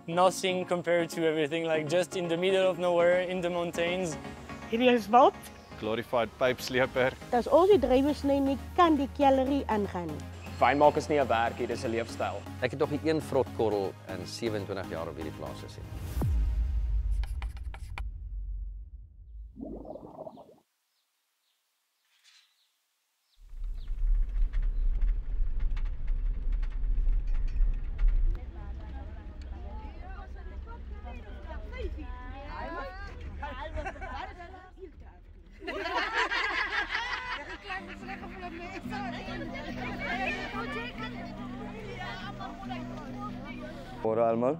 nothing compared to everything, like just in the middle of nowhere, in the mountains. Hierdie is Wout. Glorified pypsleper. As ons die drywers nie kan die kellerie aangaan nie. Wynmaak is nie 'n werk hier, dis 'n leefstyl. Ek het nog nie een vrotkorrel in 27 jaar op hierdie plaas gesien. Môre almal.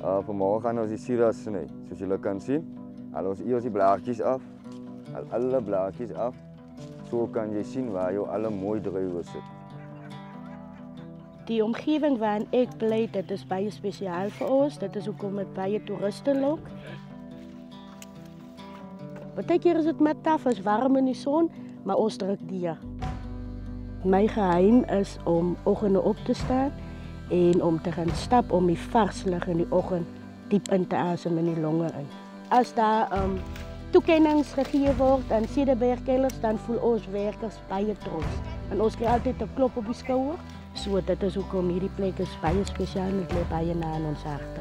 Vanmôre gaan ons die sirah sny. Soos julle kan sien, haal ons eers die blaartjies af. Haal alle blaartjies af. So kan jy sien waar jou alle mooi druiwe sit. Die omgewing waarin ek bly, dit is baie spesiaal vir ons. Dit is hoekom dit baie toeriste lok. Partykeer is dit met taf, is warm in die son, maar ons druk deur. My geheim is om oggende op te staan en om te gaan stap om die vars lug in die oggend diep in te asem in die longe in. As daar toekennings gegee word aan Cederberg-kellers, dan voel ons werkers baie trots. En ons kry altyd 'n klop op die skouer. So dit is hoekom hierdie plek is baie spesiaal en dit lê baie na in ons harte.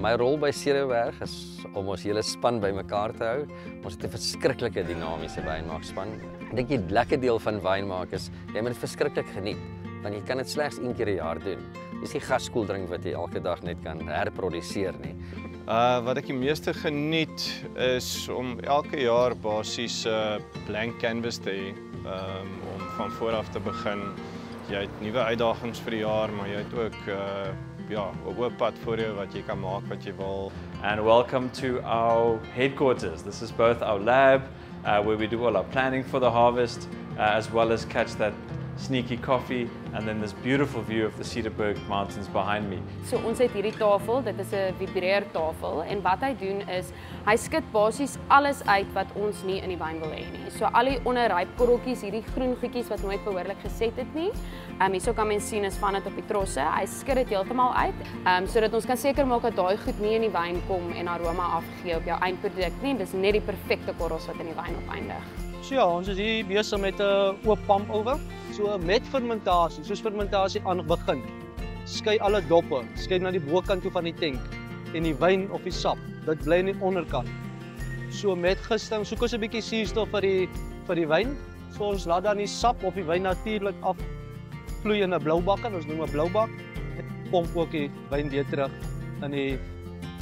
My rol by Cederberg is om ons hele span bymekaar te hou. Ons het 'n verskriklike dinamiese wynmaakspan. Ek dink die lekker deel van wynmaak is jy moet dit verskriklik geniet, want jy kan dit slegs een keer 'n jaar doen. Dis nie gaskoeldrink wat jy elke dag net kan herproduseer nie. Wat ek die meeste geniet is om elke jaar basies 'n blank canvas te hê, om van voor af te begin. Jy het nuwe uitdagings vir die jaar, maar jy het ook 'n oop pad voor jou wat jy kan maak wat jy wil. And welcome to our headquarters. This is both our lab, where we do all our planning for the harvest, as well as catch that sneaky coffee, and then this beautiful view of the Cederberg Mountains behind me. So ons het hierdie tafel, dit is 'n vibreertafel en wat hy doen is hy skud basies alles uit wat ons nie in die wyn wil hê nie. So al die onderryp korreltjies, hierdie groen goedjies wat nooit behoorlik geset het nie. Hierso kan mens sien is van dit op die trosse. Hy skud dit heeltemal uit, sodat ons kan seker maak dat daai goed nie in die wyn kom en aroma afgee op jou eindproduk nie. Dis net die perfekte korrels wat in die wyn opeindig. So ja, ons is hier besig met 'n oop pump oven. So met fermentasie, soos fermentasie aan begin, skei alle doppe, skei na die bokant toe van die tank en die wyn of die sap, dit bly in die onderkant. So met gisting soek ons 'n bietjie suurstof vir die wyn. So ons laat dan die sap of die wyn natuurlik afvloei in 'n blou bak, ons noem 'n blou bak. Dit pomp ook die wyn weer terug in die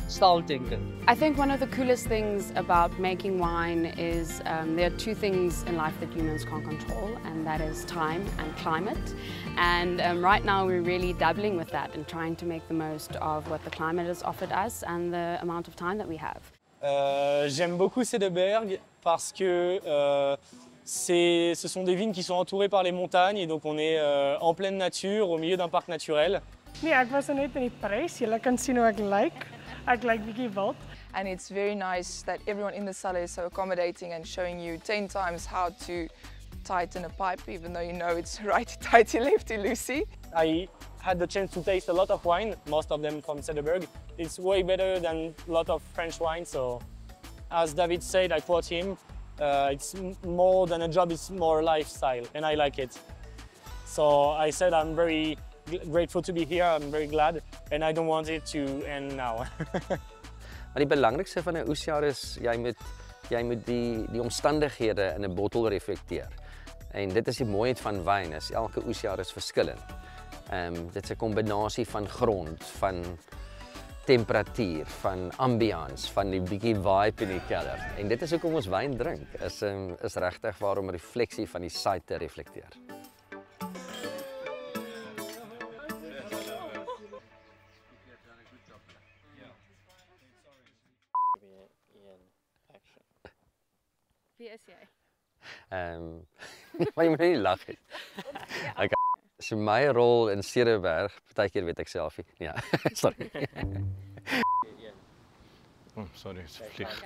staaltanke. I think one of the coolest things about making wine is there are two things in life that humans can't control, and that is time and climate. And right now we're really dabbling with that and trying to make the most of what the climate has offered us and the amount of time that we have. J'aime beaucoup Cederberg parce que ce sont des vignes qui sont entourées par les montagnes et donc on est en pleine nature, au milieu d'un parc naturel. Nee, ek was net in die prys. Julle kan sien hoe ek lyk. Ek lyk bietjie wild. And it's very nice that everyone in the cellar is so accommodating and showing you 10 times how to tighten a pipe, even though you know it's righty tighty, lefty loosey. I had the chance to taste a lot of wine, most of them from Cederberg. It's way better than a lot of French wine, so as David said, I quote him, it's more than a job, it's more a lifestyle, and I like it. So I said I'm very grateful to be here, I'm very glad, and I don't want it to end now. Maar die belangrikste van 'n oesjaar is jy moet die omstandighede in 'n bottel reflekteer. En dit is die mooiheid van wyn, is elke oesjaar is verskillend. Dit is 'n kombinasie van grond, van temperatuur, van ambiance, van die bietjie vibe in die kelder. En dit is hoekom ons wyn drink, is regtig waar om refleksie van die site te reflekteer. Wie is jy? Maar jy moet nie lag nie. Okay. So my rol in Cederberg, partykeer weet ek self nie. Ja, sorry. Oh, sorry, it's vlieg.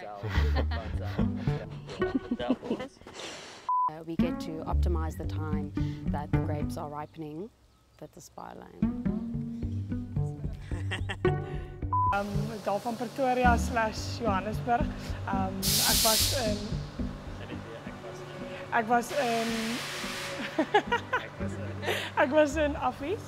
We get to optimize the time that the grapes are ripening with the spy lane. Daar van Pretoria / Johannesburg. Ek was in Afries.